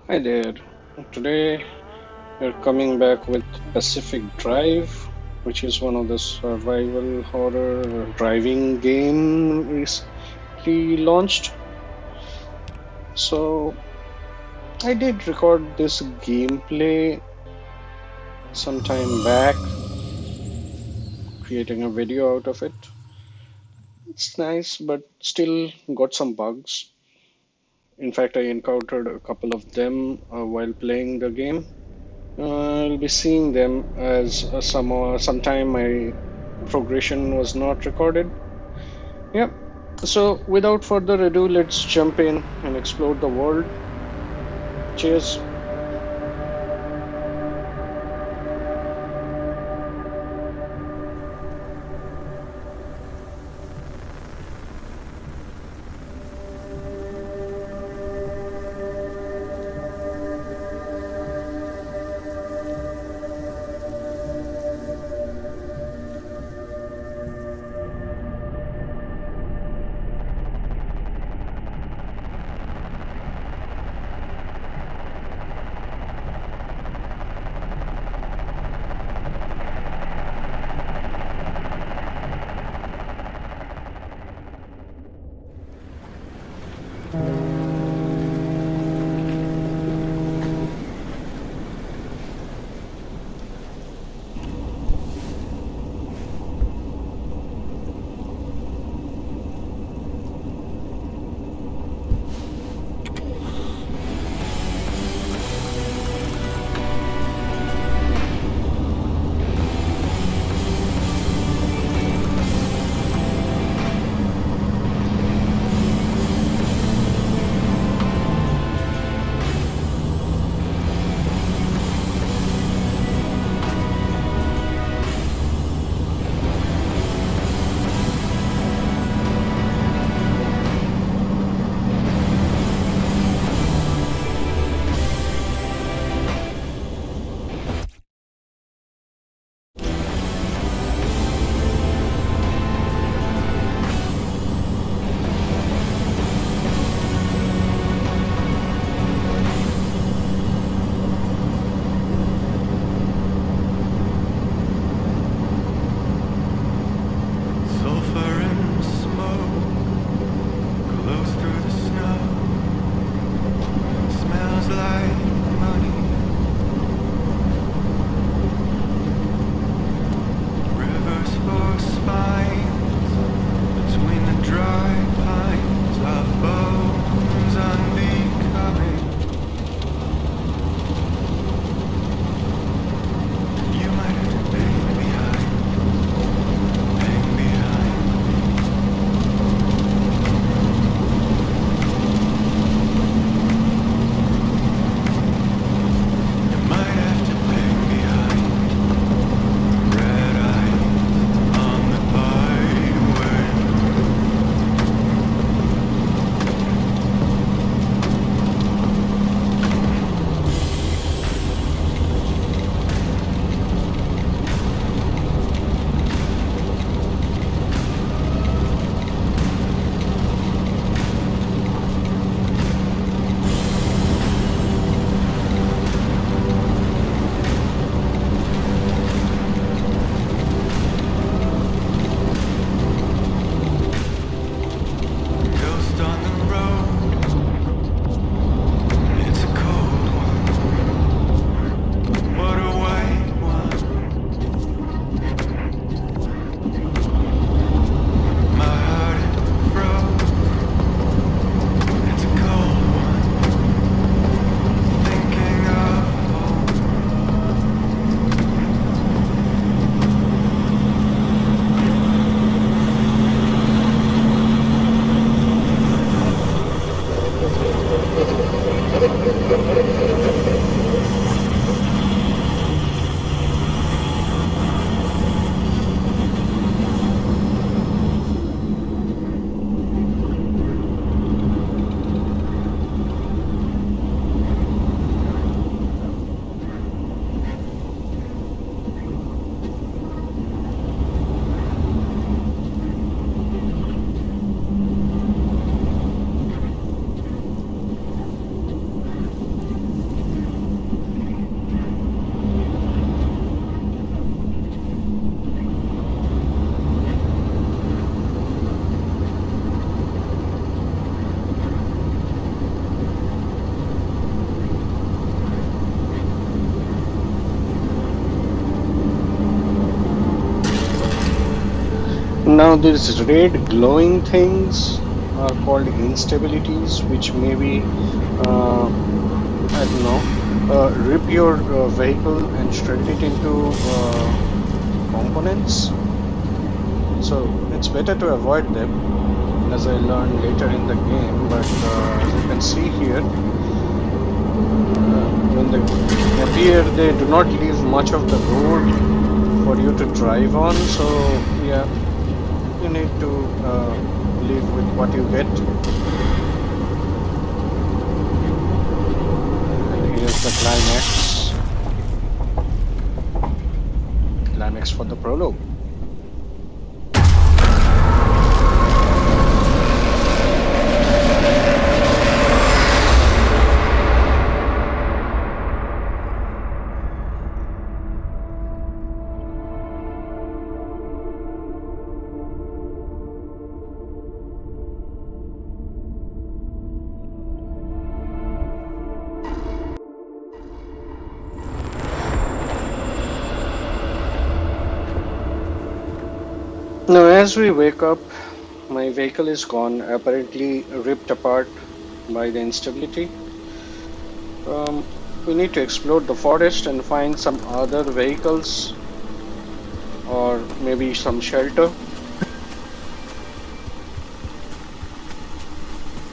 Hi there. Today we're coming back with Pacific Drive, which is one of the survival horror driving game recently launched. So I did record this gameplay some time back, creating a video out of it. It's nice, but still got some bugs. In fact, I encountered a couple of them while playing the game. I'll be seeing them as sometime my progression was not recorded. Yep. So without further ado, let's jump in and explore the world. Cheers. Sulfur and smoke glows through the snow. Smells like money. Rivers for spines between the dry pines of bones unbecoming. You might have to bang behind. Ghost on the road, it's a cold one. What a white one. My heart it froze. It's a cold one. Thinking of home. these red glowing things are called instabilities, which maybe I don't know, rip your vehicle and shred it into components. So it's better to avoid them, as I learned later in the game. But as you can see here, when they appear, they do not leave much of the road for you to drive on. So yeah, you need to live with what you get. And here's the climax for the prologue. Now, as we wake up, my vehicle is gone, apparently ripped apart by the instability. We need to explore the forest and find some other vehicles or maybe some shelter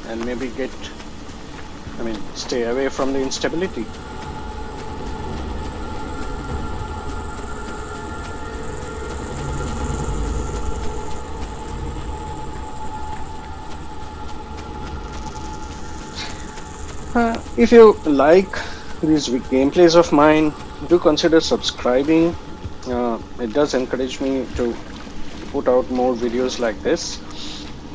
and maybe stay away from the instability. If you like these gameplays of mine, do consider subscribing. It does encourage me to put out more videos like this.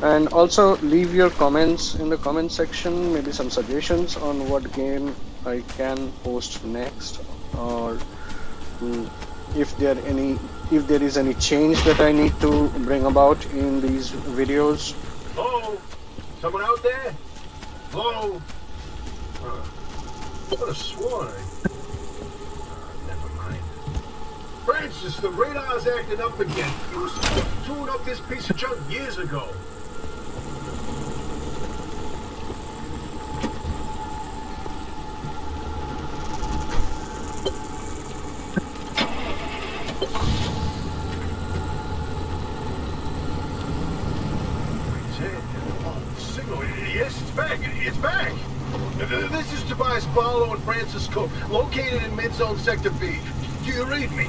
And also leave your comments in the comment section, maybe some suggestions on what game I can post next, or if there is any change that I need to bring about in these videos. Hello? Someone out there? Hello? What a swan. Never mind. Francis, the radar's acting up again. You were supposed to tune up this piece of junk years ago. Signal. Yes, it's back. It's back. This is Tobias Barlow and Francis Cook, located in mid-zone Sector B. Do you read me?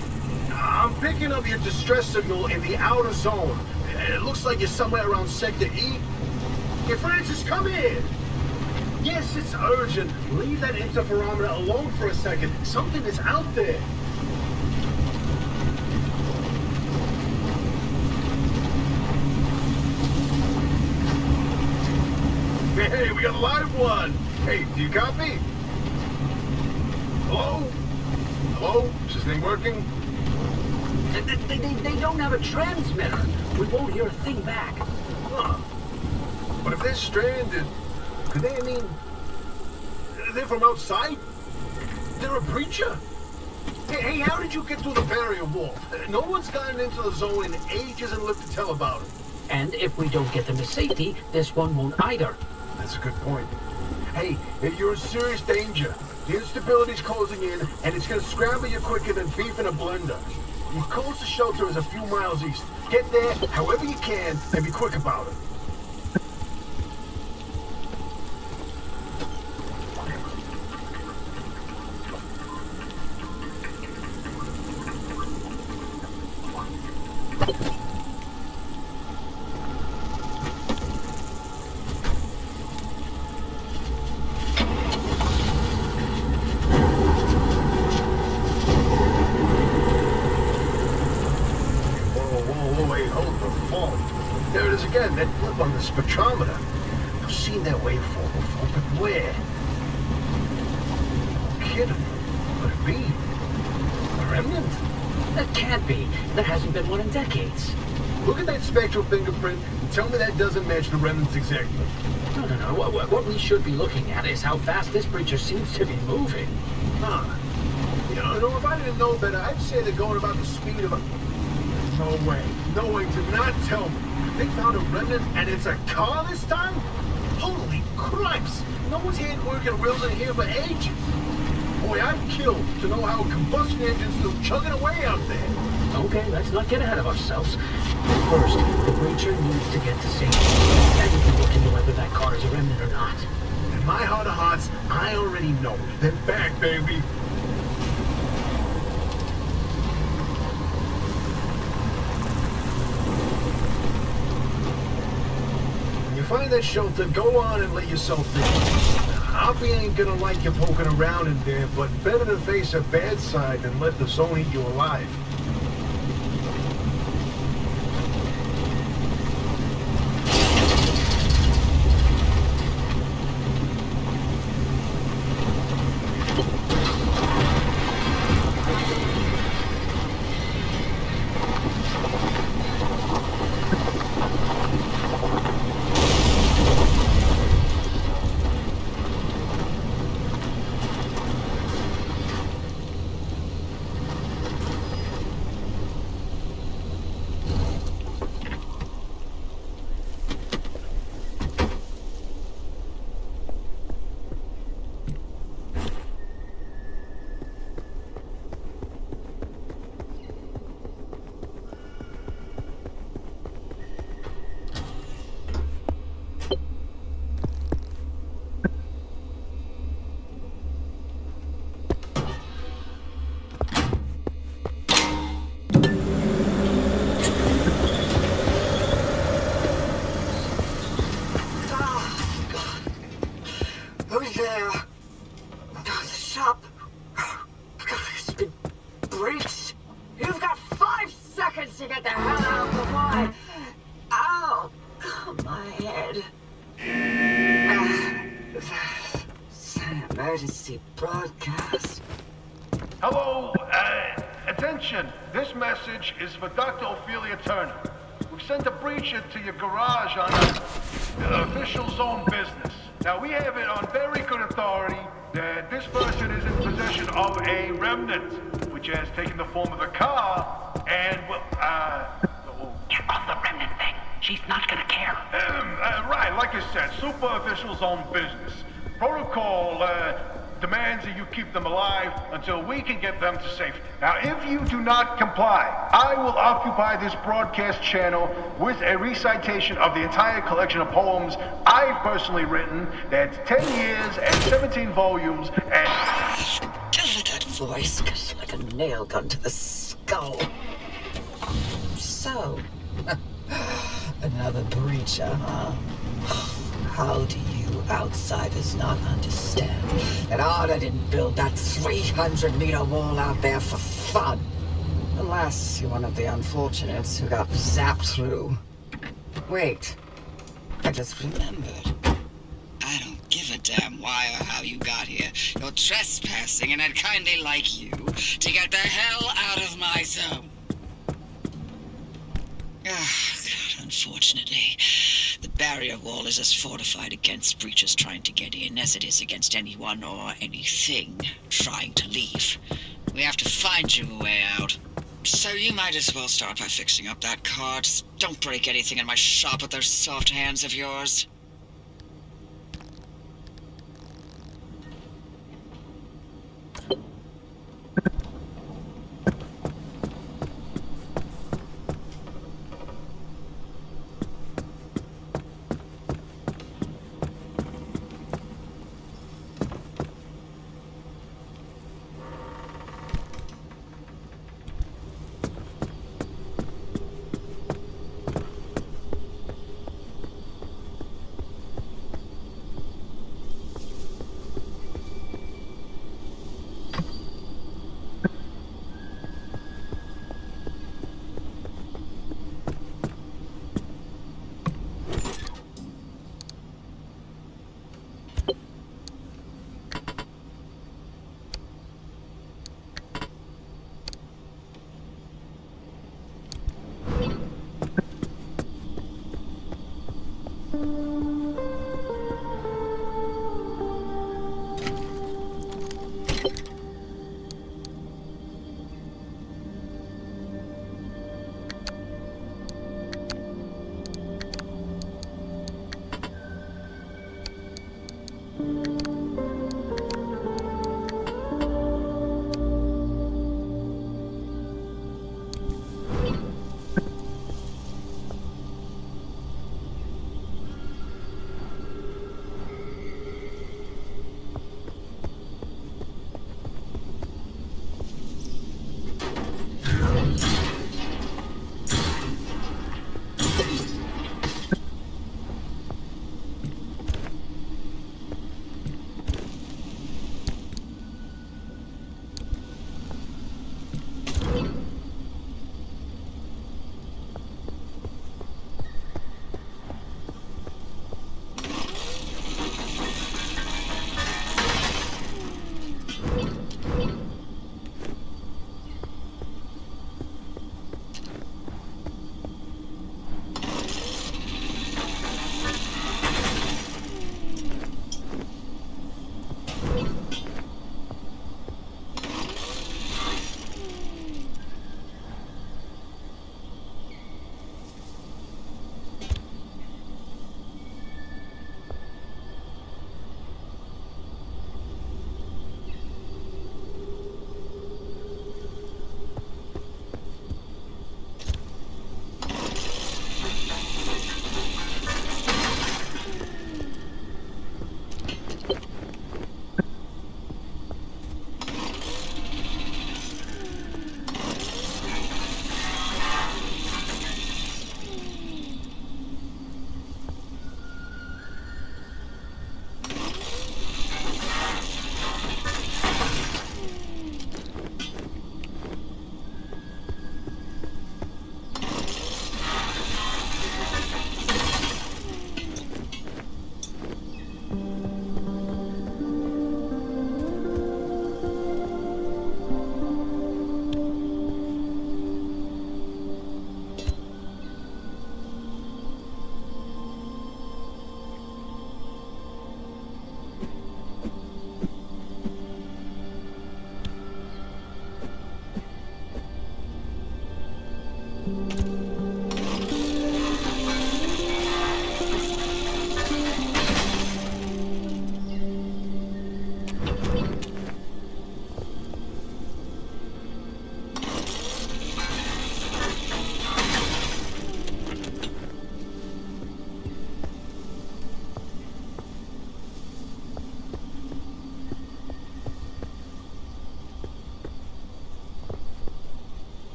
I'm picking up your distress signal in the outer zone. It looks like you're somewhere around Sector E. Hey, Francis, come here! Yes, it's urgent. Leave that interferometer alone for a second. Something is out there. Hey, we got a live one! Hey, do you copy? Hello? Hello? Is this thing working? They don't have a transmitter. We won't hear a thing back. Huh. But if they're stranded, could they, they're from outside? They're a breacher? Hey, how did you get through the barrier wall? No one's gotten into the zone in ages and lived to tell about it. And if we don't get them to safety, this one won't either. That's a good point. Hey, you're in serious danger. The instability's closing in, and it's gonna scramble you quicker than beef in a blender. Your closest shelter is a few miles east. Get there however you can, and be quick about it. There it is again, that blip on the spectrometer. I've seen that waveform before, but where? No kidding. Could it be? A remnant? That can't be. There hasn't been one in decades. Look at that spectral fingerprint and tell me that doesn't match the remnants exactly. No. What we should be looking at is how fast this creature seems to be moving. Huh. You know, if I didn't know better, I'd say they're going about the speed of a... No way. Do not tell me. They found a remnant and it's a car this time? Holy cripes! No one's hand-working wheels in here for ages. Boy, I'm killed to know how a combustion engine's still chugging away out there. Okay, let's not get ahead of ourselves. First, the breacher needs to get to safety. Then you can look into whether that car is a remnant or not. In my heart of hearts, I already know. They're back, baby. When you find that shelter, go on and let yourself in. Hoppy ain't gonna like you poking around in there, but better to face a bad side than let the zone eat you alive. Who's there? Oh, the shop. It's been breached. You've got 5 seconds to get the hell out before Ow! My head. It's an emergency broadcast. Hello, attention. This message is for Dr. Ophelia Turner. We've sent a breacher to your garage on official zone business. Now, we have it on very good authority that this person is in possession of a remnant, which has taken the form of a car, and, well, Get off the remnant thing. She's not gonna care. right, like I said, super official zone business. Protocol, demands that you keep them alive until we can get them to safety. Now, if you do not comply, I will occupy this broadcast channel with a recitation of the entire collection of poems I've personally written. That's 10 years and 17 volumes and... That voice goes like a nail gun to the skull. So, another breacher, huh? How do you outsiders not understand that Arda didn't build that 300-meter wall out there for fun? Unless you're one of the unfortunates who got zapped through. Wait, I just remembered. I don't give a damn why or how you got here. You're trespassing, and I'd kindly like you to get the hell out of my zone. Ah, God, unfortunately, the barrier wall is as fortified against breaches trying to get in as it is against anyone or anything trying to leave. We have to find you a way out. So you might as well start by fixing up that car. Just don't break anything in my shop with those soft hands of yours.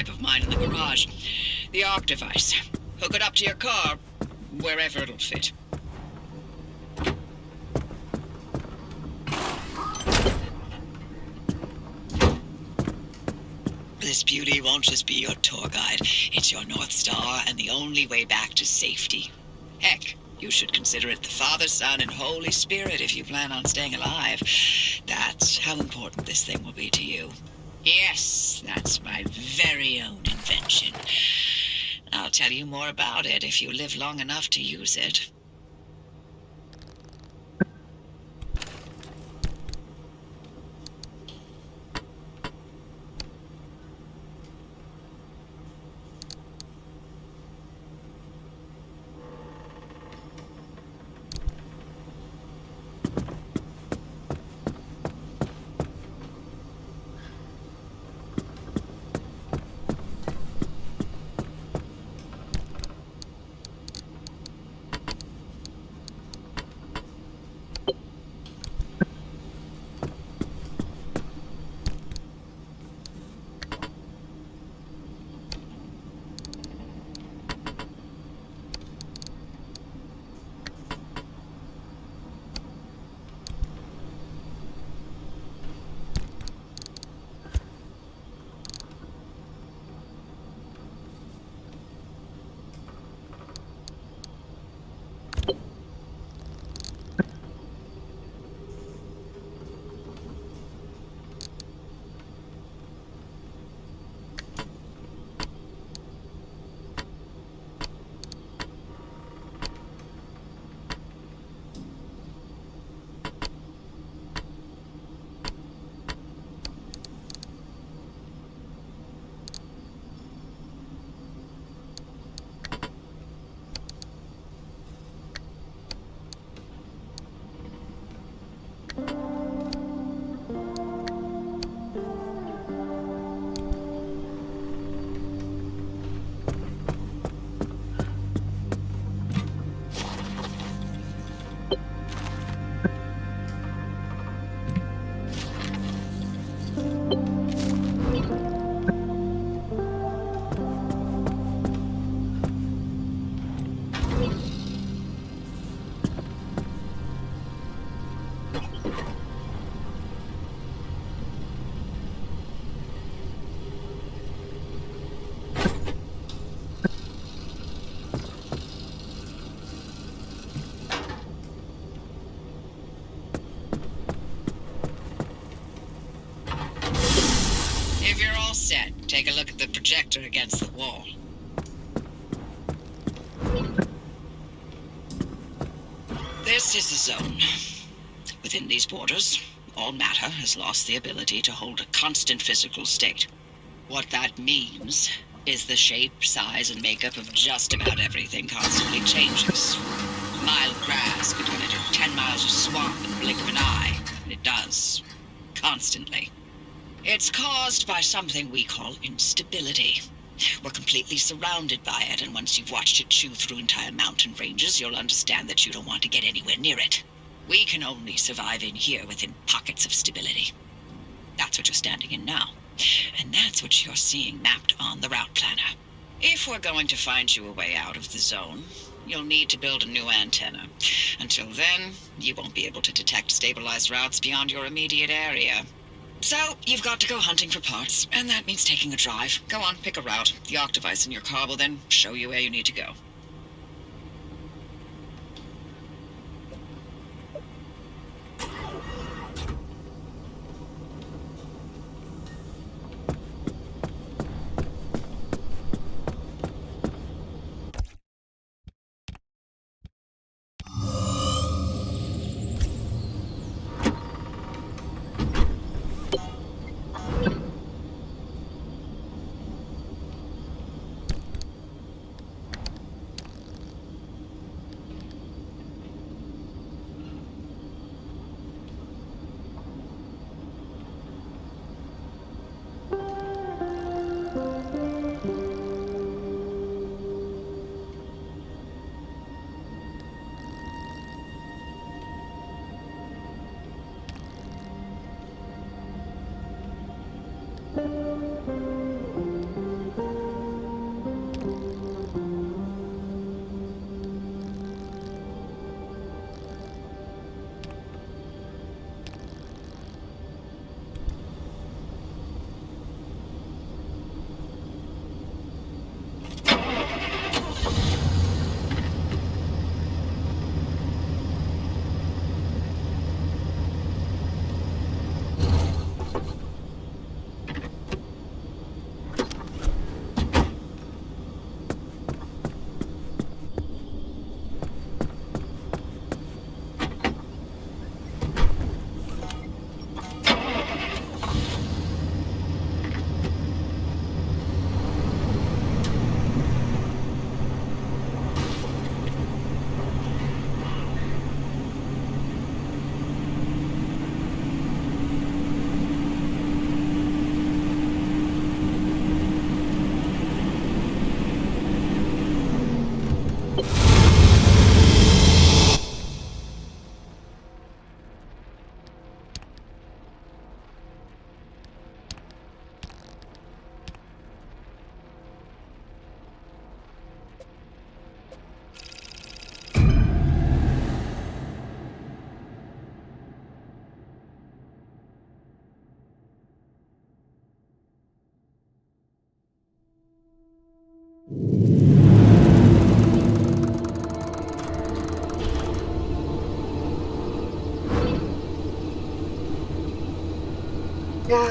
prototype of mine in the garage. The ARC device. Hook it up to your car, wherever it'll fit. This beauty won't just be your tour guide. It's your North Star and the only way back to safety. Heck, you should consider it the Father, Son, and Holy Spirit if you plan on staying alive. That's how important this thing will be to you. Yes, that's my very own invention. I'll tell you more about it if you live long enough to use it. If you're all set, take a look at the projector against the wall. This is the zone. Within these borders, all matter has lost the ability to hold a constant physical state. What that means is the shape, size, and makeup of just about everything constantly changes. A mile of grass could turn into 10 miles of swamp in the blink of an eye, and it does. Constantly. It's caused by something we call instability. We're completely surrounded by it, and once you've watched it chew through entire mountain ranges, you'll understand that you don't want to get anywhere near it. We can only survive in here within pockets of stability. That's what you're standing in now. And that's what you're seeing mapped on the route planner. If we're going to find you a way out of the zone, you'll need to build a new antenna. Until then, you won't be able to detect stabilized routes beyond your immediate area. So, you've got to go hunting for parts, and that means taking a drive. Go on, pick a route. The ARC device in your car will then show you where you need to go.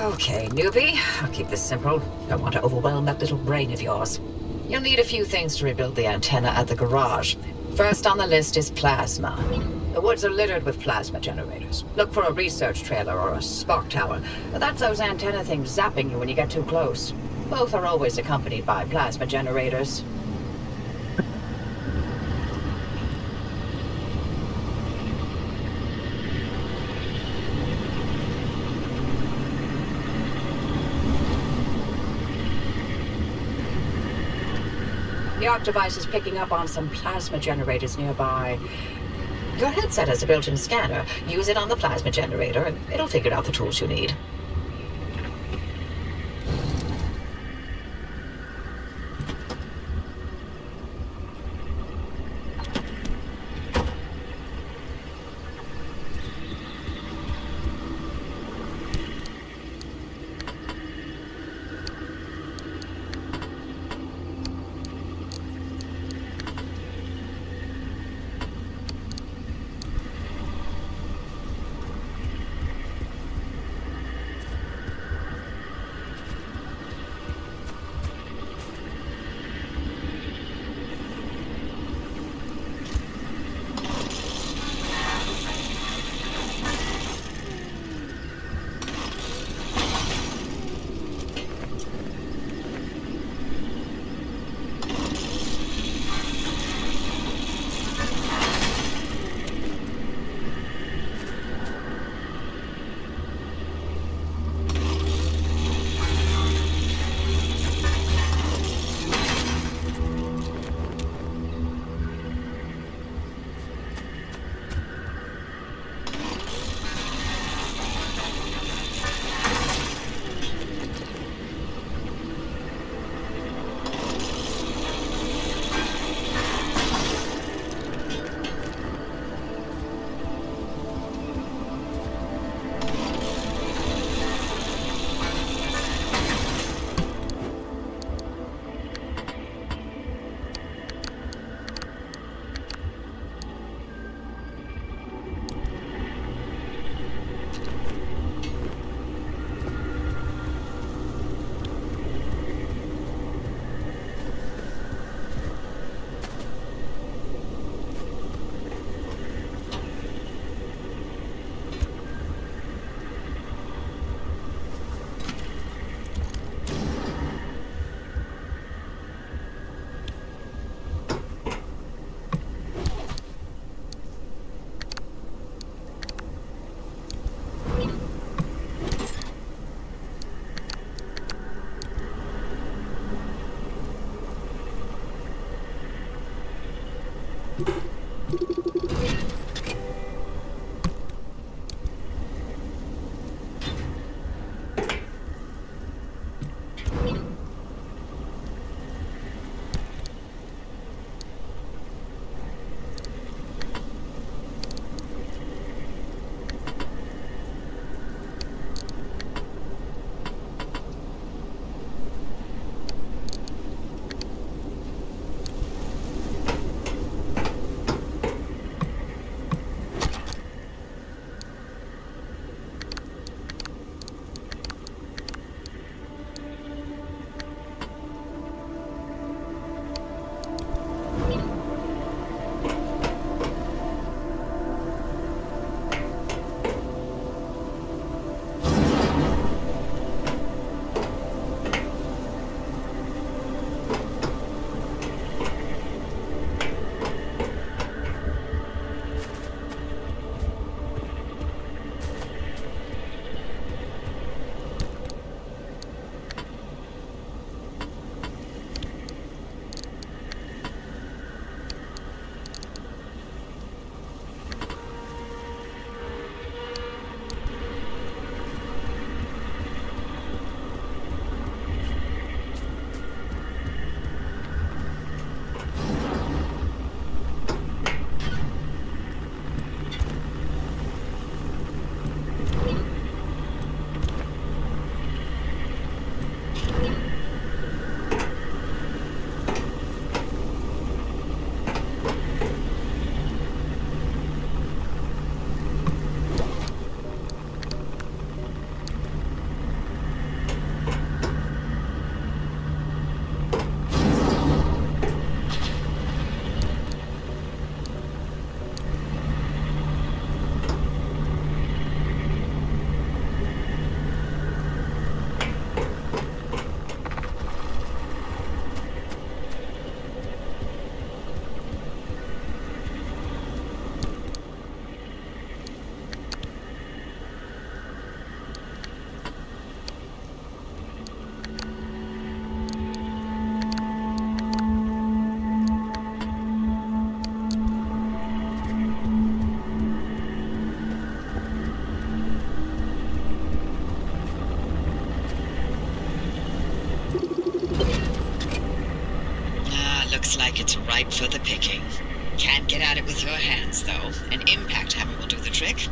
Okay, newbie. I'll keep this simple. Don't want to overwhelm that little brain of yours. You'll need a few things to rebuild the antenna at the garage. First on the list is plasma. The woods are littered with plasma generators. Look for a research trailer or a spark tower. That's those antenna things zapping you when you get too close. Both are always accompanied by plasma generators. The ARC device is picking up on some plasma generators nearby. Your headset has a built-in scanner. Use it on the plasma generator, and it'll figure out the tools you need. Looks like it's ripe for the picking. Can't get at it with your hands, though. An impact hammer will do the trick.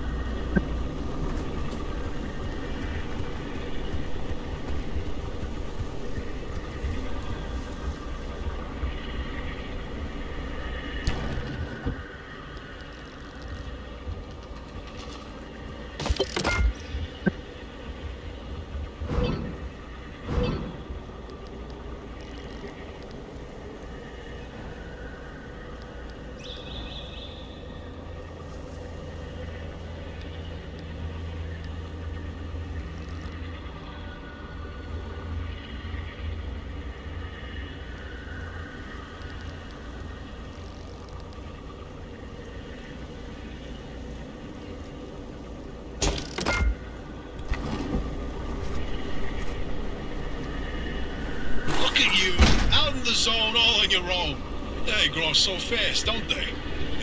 Look at you, out in the zone all on your own. They grow up so fast, don't they?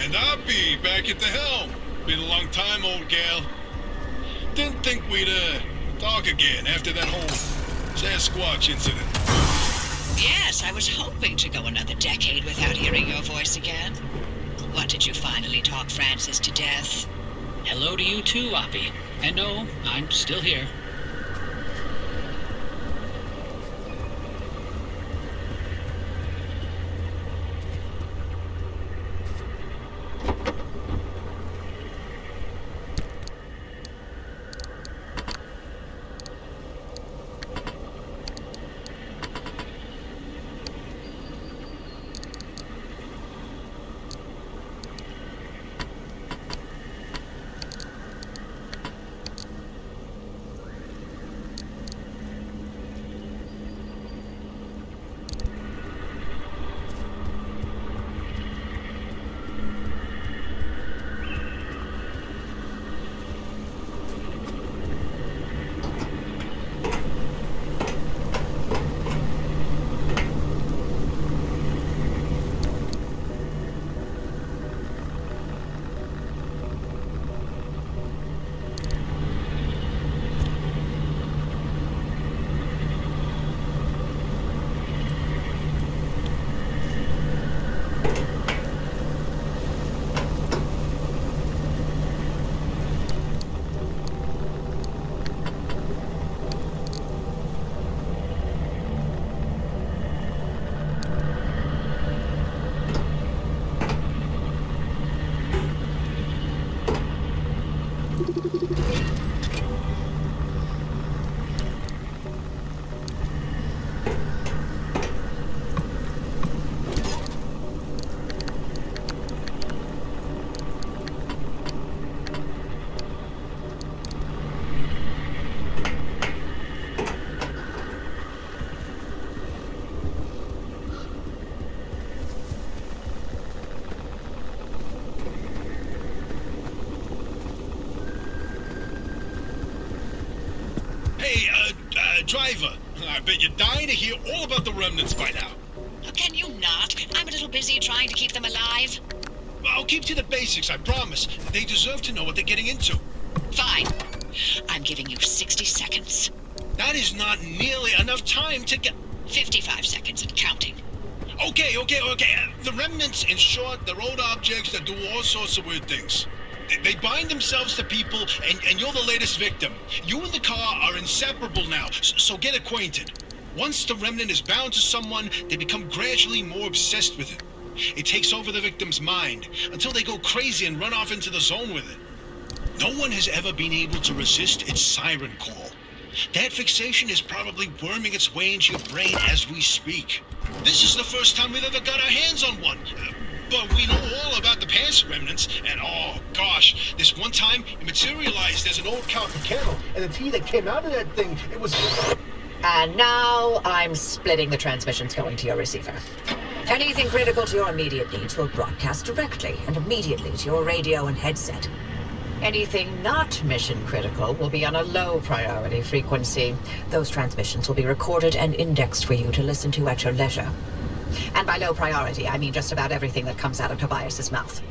And I'll be back at the helm. Been a long time, old gal. Didn't think we'd, talk again after that whole Sasquatch incident. Yes, I was hoping to go another decade without hearing your voice again. What, did you finally talk Francis to death? Hello to you too, Oppie. And no, I'm still here. Driver, I bet you're dying to hear all about the remnants by now. Oh, can you not? I'm a little busy trying to keep them alive. I'll keep to the basics, I promise. They deserve to know what they're getting into. Fine. I'm giving you 60 seconds. That is not nearly enough time to get... 55 seconds and counting. Okay. The remnants, in short, they're old objects that do all sorts of weird things. They bind themselves to people, and you're the latest victim. You and the car are inseparable now, so get acquainted. Once the remnant is bound to someone, they become gradually more obsessed with it. It takes over the victim's mind, until they go crazy and run off into the zone with it. No one has ever been able to resist its siren call. That fixation is probably worming its way into your brain as we speak. This is the first time we've ever got our hands on one. But we know all about the past remnants, and oh gosh, this one time it materialized as an old cow Camel, and the tea that came out of that thing, it was... And now I'm splitting the transmissions going to your receiver. Anything critical to your immediate needs will broadcast directly and immediately to your radio and headset. Anything not mission critical will be on a low priority frequency. Those transmissions will be recorded and indexed for you to listen to at your leisure. And by low priority, I mean just about everything that comes out of Tobias's mouth.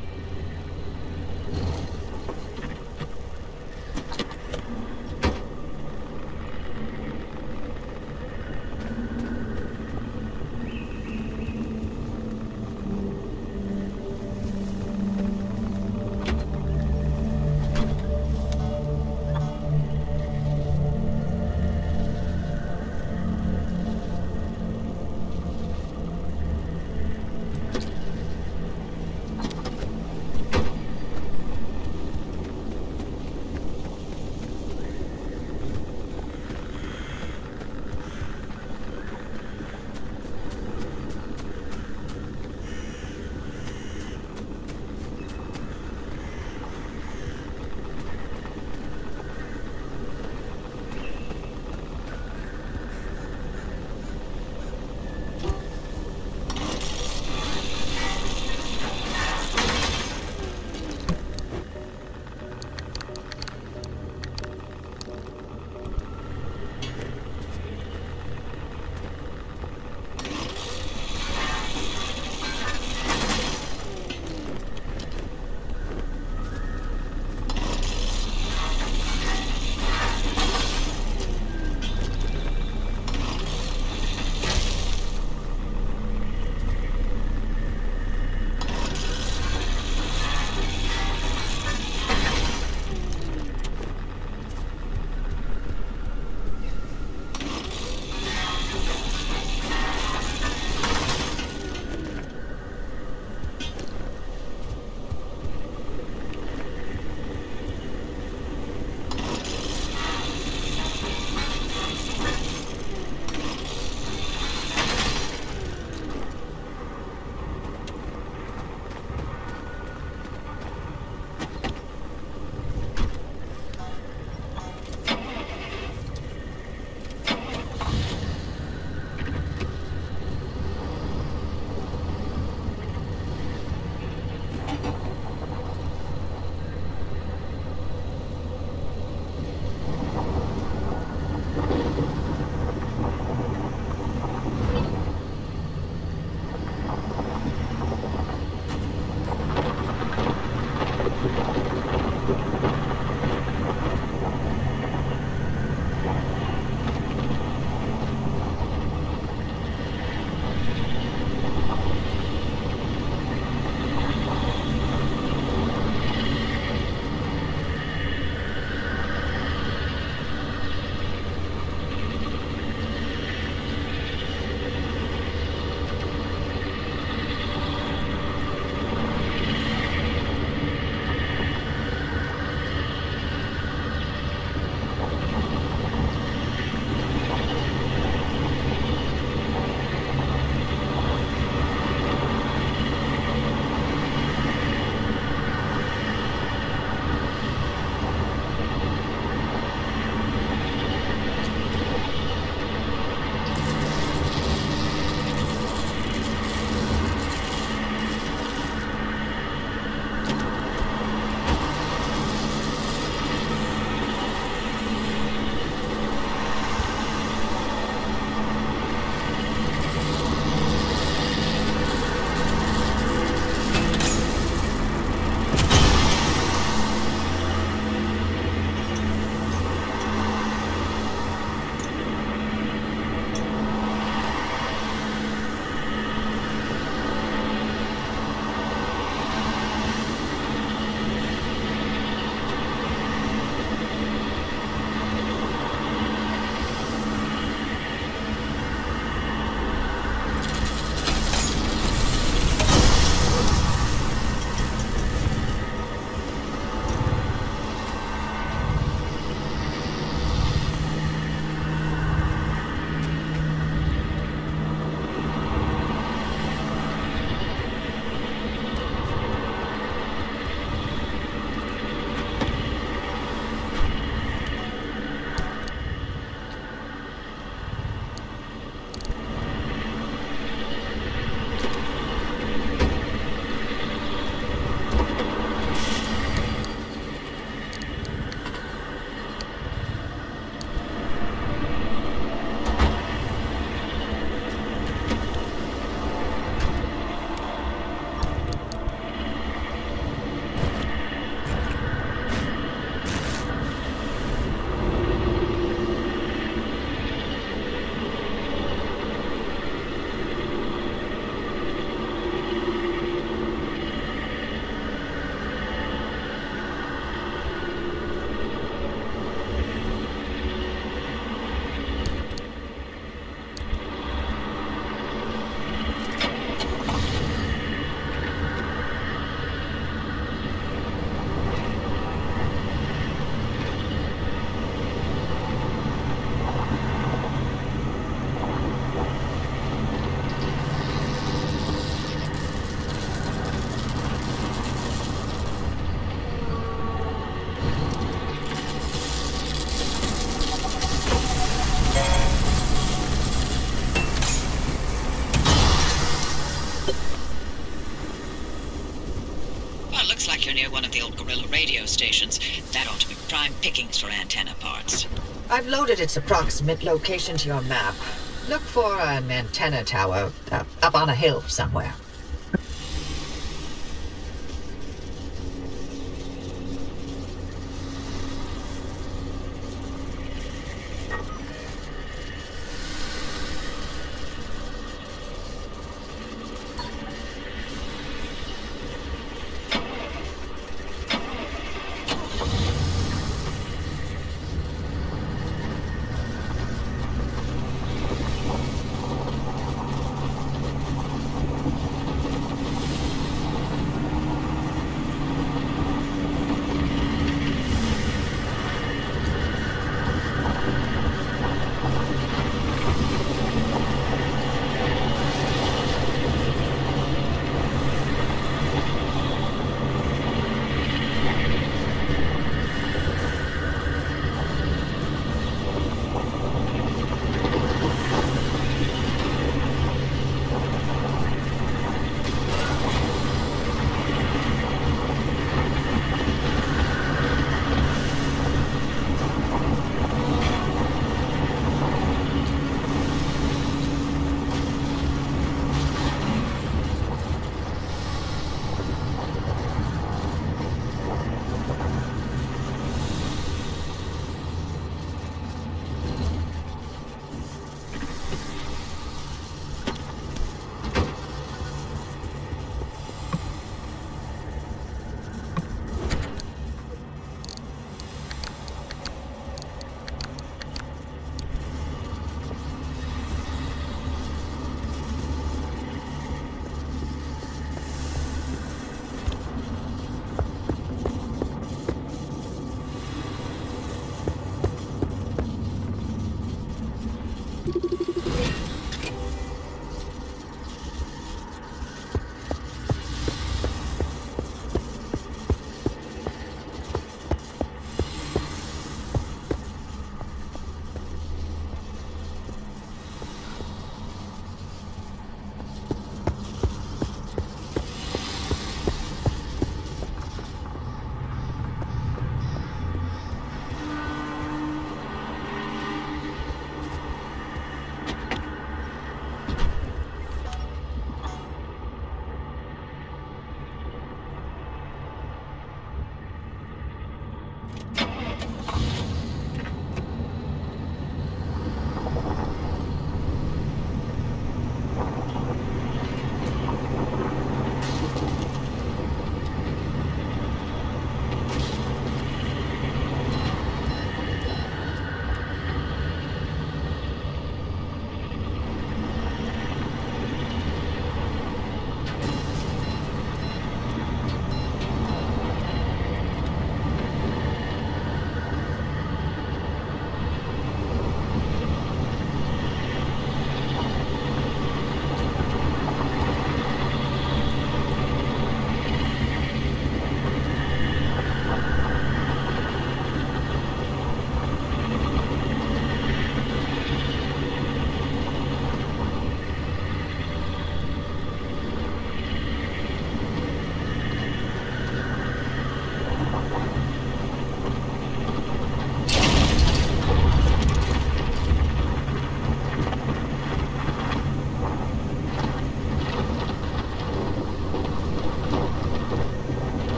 Looks like you're near one of the old Gorilla radio stations. That ought to be prime pickings for antenna parts. I've loaded its approximate location to your map. Look for an antenna tower up on a hill somewhere.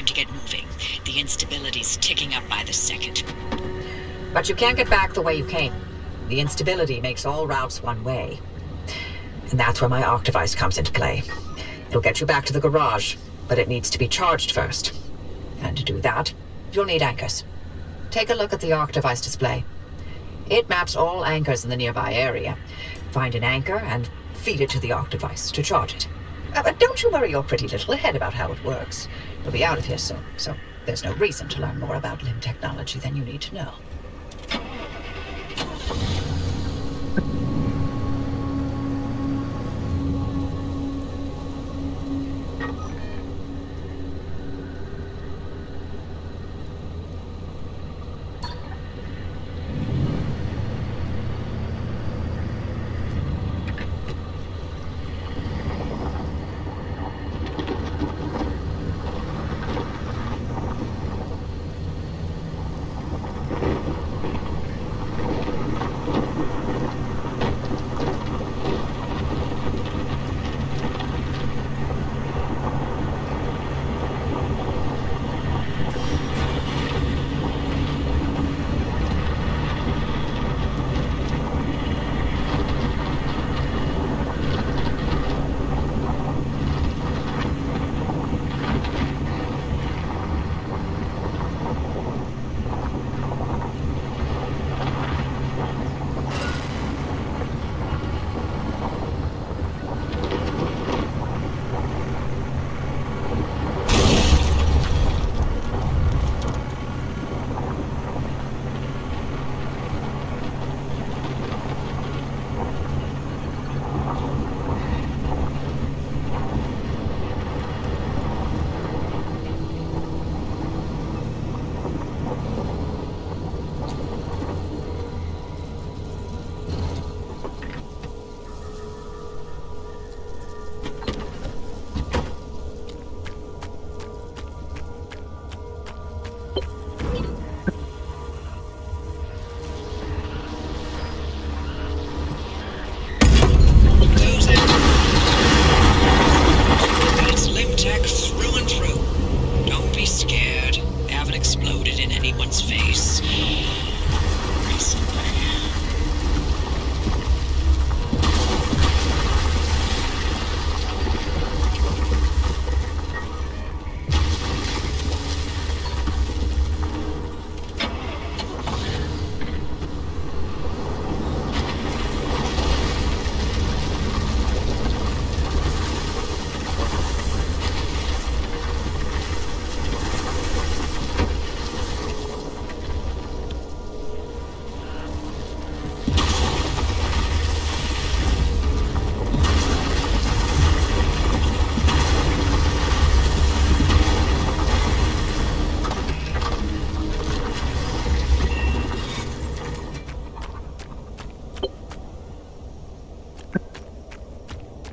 time to get moving. The instability's ticking up by the second. But you can't get back the way you came. The instability makes all routes one way. And that's where my arc device comes into play. It'll get you back to the garage, but it needs to be charged first. And to do that, you'll need anchors. Take a look at the arc device display. It maps all anchors in the nearby area. Find an anchor and feed it to the arc device to charge it. But don't you worry your pretty little head about how it works. You'll be out of here soon, so there's no reason to learn more about limb technology than you need to know.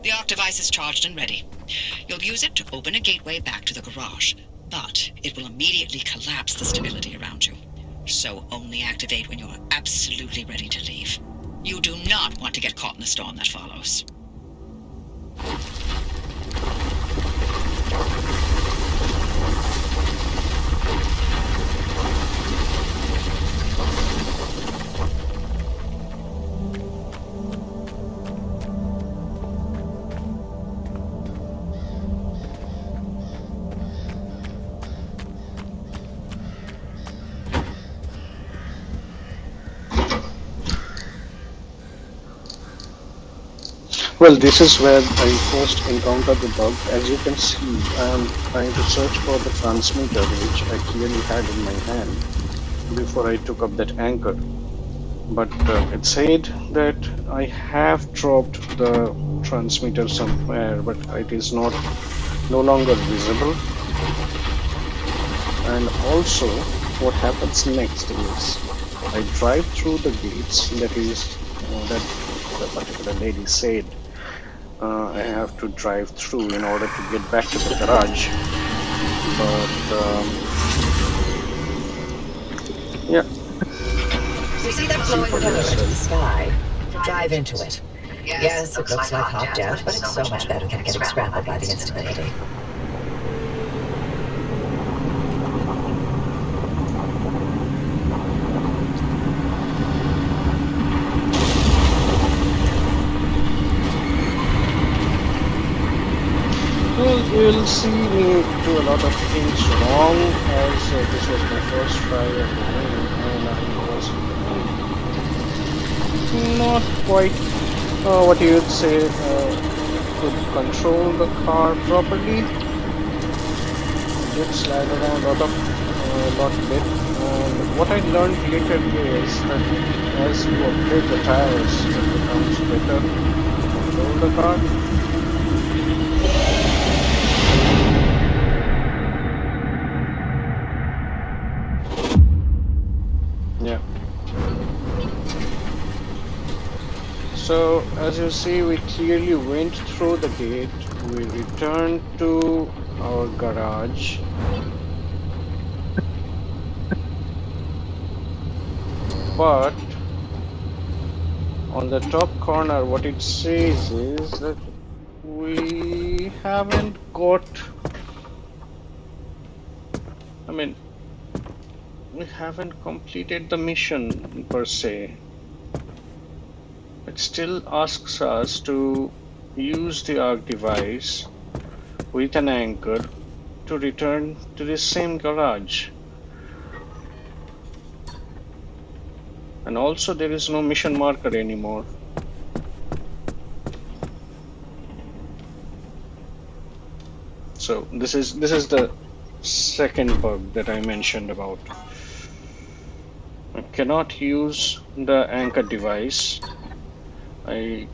The arc device is charged and ready. You'll use it to open a gateway back to the garage, but it will immediately collapse the stability around you. So only activate when you're absolutely ready to leave. You do not want to get caught in the storm that follows. Well, this is where I first encountered the bug. As you can see, I am trying to search for the transmitter, which I clearly had in my hand before I took up that anchor. But it said that I have dropped the transmitter somewhere, but it is no longer visible. And also, what happens next is I drive through the gates. That is that the particular lady said. I have to drive through in order to get back to the garage. But yeah. You see that glowing pillar in the sky? Drive into it. Yes, it looks like hot death, but it's so much better than getting scrambled by the instability. will see me do a lot of things wrong, as this was my first try of the game, and I was not quite what you would say could control the car properly. Did slide around lot bit, and what I learned later is that as you upgrade the tires, it becomes better to control the car. Yeah. So as you see, we clearly went through the gate. We returned to our garage. But on the top corner, what it says is that we haven't got, we haven't completed the mission per se. It still asks us to use the ARC device with an anchor to return to the same garage. And also there is no mission marker anymore. So this is the second bug that I mentioned about. I cannot use the anchor device. I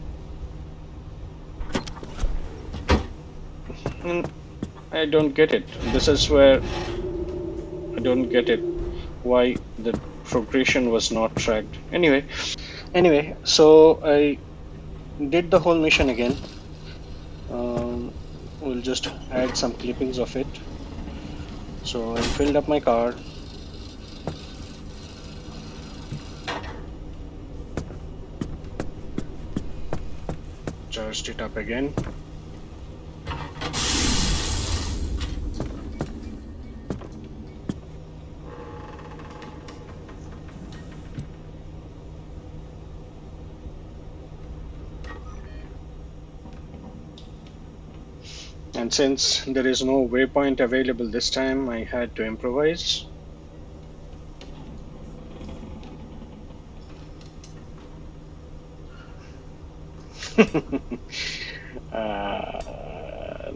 don't get it. This is where I don't get it. Why the progression was not tracked. Anyway, so I did the whole mission again. We'll just add some clippings of it. So I filled up my car. Charged it up again. And since there is no waypoint available this time, I had to improvise.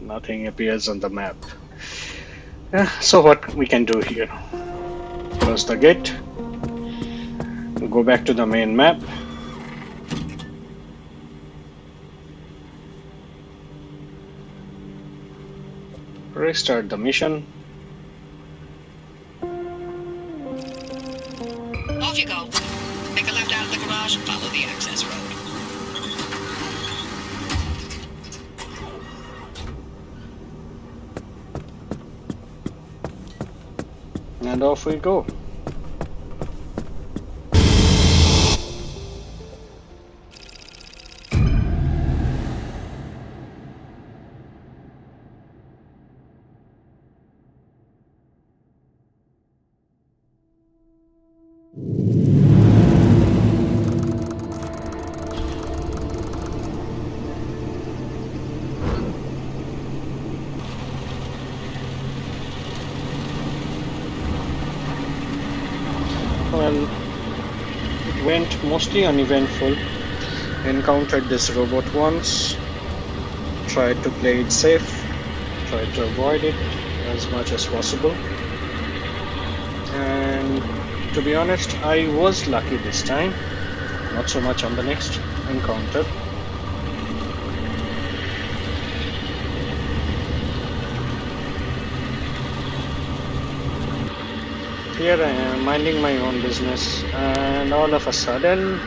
Nothing appears on the map. So what we can do here? Close the gate. Go back to the main map. Restart the mission. Off you go. Make a left out of the garage and follow the access road. And off we go. Well, it went mostly uneventful. Encountered this robot once, tried to play it safe, tried to avoid it as much as possible. And to be honest, I was lucky this time, not so much on the next encounter. Here I am minding my own business, and all of a sudden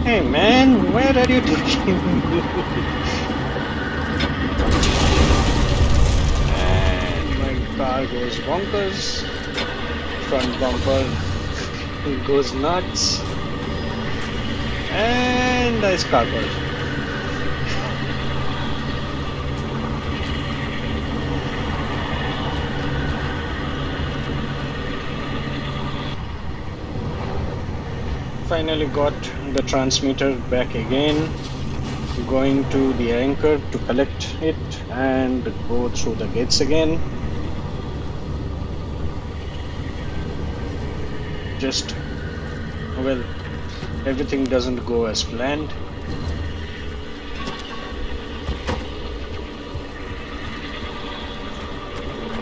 hey man, where are you taking me? And my car goes bonkers, front bumper goes nuts, and I scarpered. Finally got the transmitter back again. Going to the anchor to collect it and go through the gates again. Just, well, everything doesn't go as planned.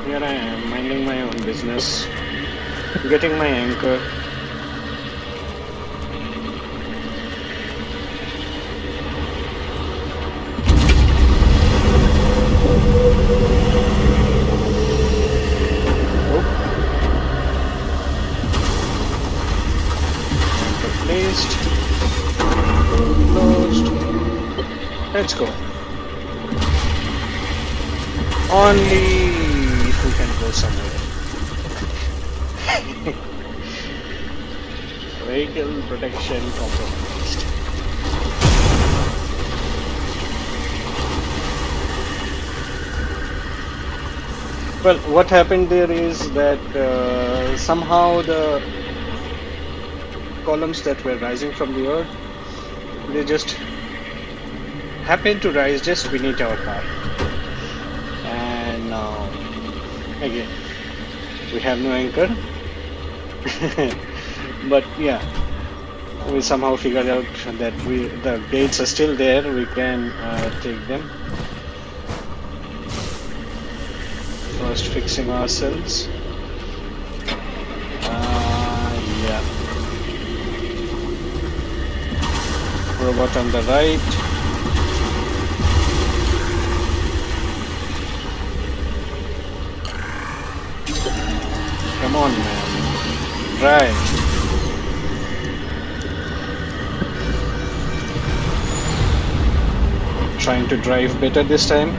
Here I am, minding my own business, getting my anchor. Placed, closed. Let's go. Only if we can go somewhere. Vehicle protection compromised. Well, what happened there is that somehow the columns that were rising from the earth, they just happened to rise just beneath our car. And now, again, we have no anchor. But yeah, we somehow figured out that the gates are still there. We can take them. First, fixing ourselves. Yeah. Robot on the right. Come on, man. Drive. Trying to drive better this time.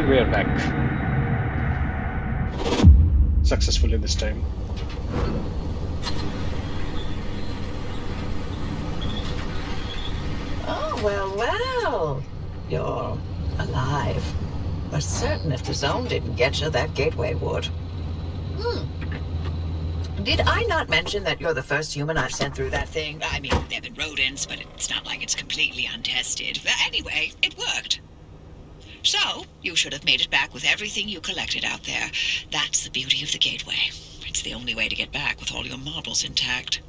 We are back. Successfully this time. Oh, well. You're alive. We're certain if the zone didn't get you, that gateway would. Did I not mention that you're the first human I've sent through that thing? I mean, there have been rodents, but it's not like it's completely untested. Anyway, it worked. So, you should have made it back with everything you collected out there. That's the beauty of the gateway. It's the only way to get back with all your models intact.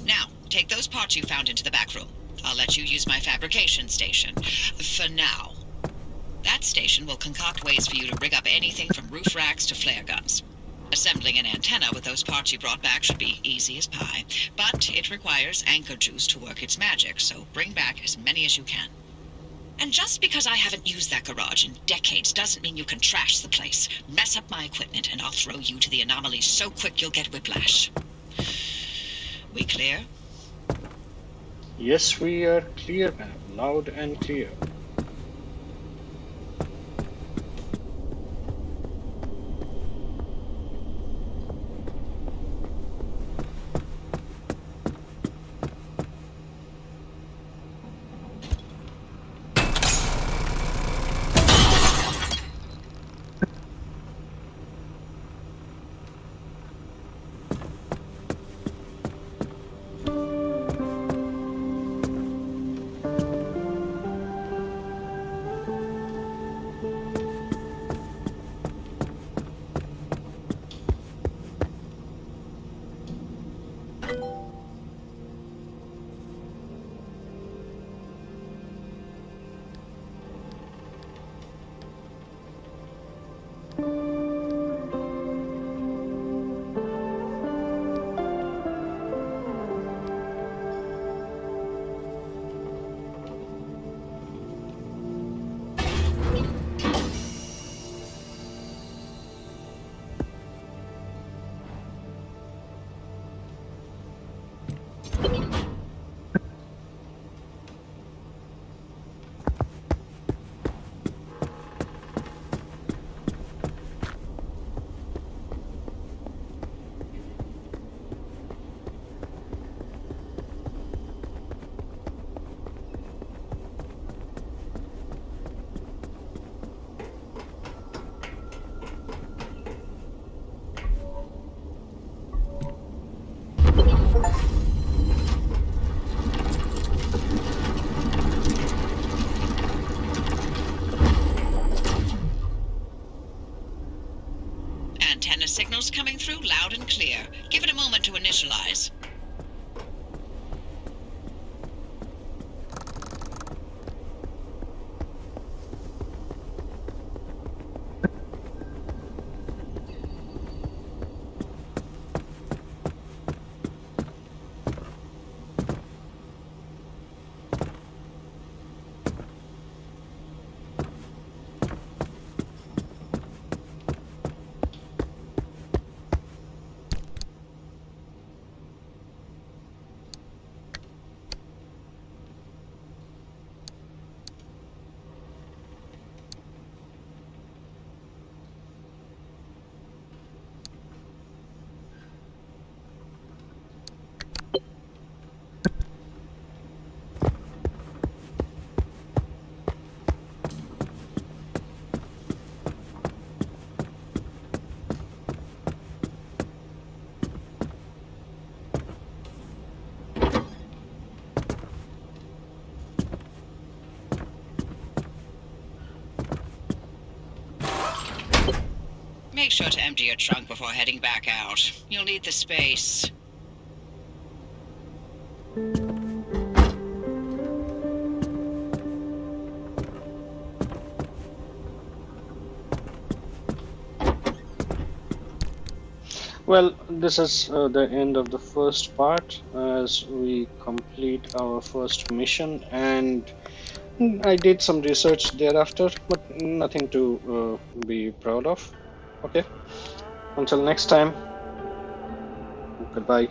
Now, take those parts you found into the back room. I'll let you use my fabrication station. For now. That station will concoct ways for you to rig up anything from roof racks to flare guns. Assembling an antenna with those parts you brought back should be easy as pie. But it requires anchor juice to work its magic, so bring back as many as you can. And just because I haven't used that garage in decades doesn't mean you can trash the place. Mess up my equipment and I'll throw you to the anomalies so quick you'll get whiplash. We clear? Yes, we are clear, ma'am. Loud and clear. antenna signals coming through loud and clear. Give it a moment to initialize. Make sure to empty your trunk before heading back out. You'll need the space. Well, this is the end of the first part as we complete our first mission, and I did some research thereafter, but nothing to be proud of. Okay, until next time, goodbye.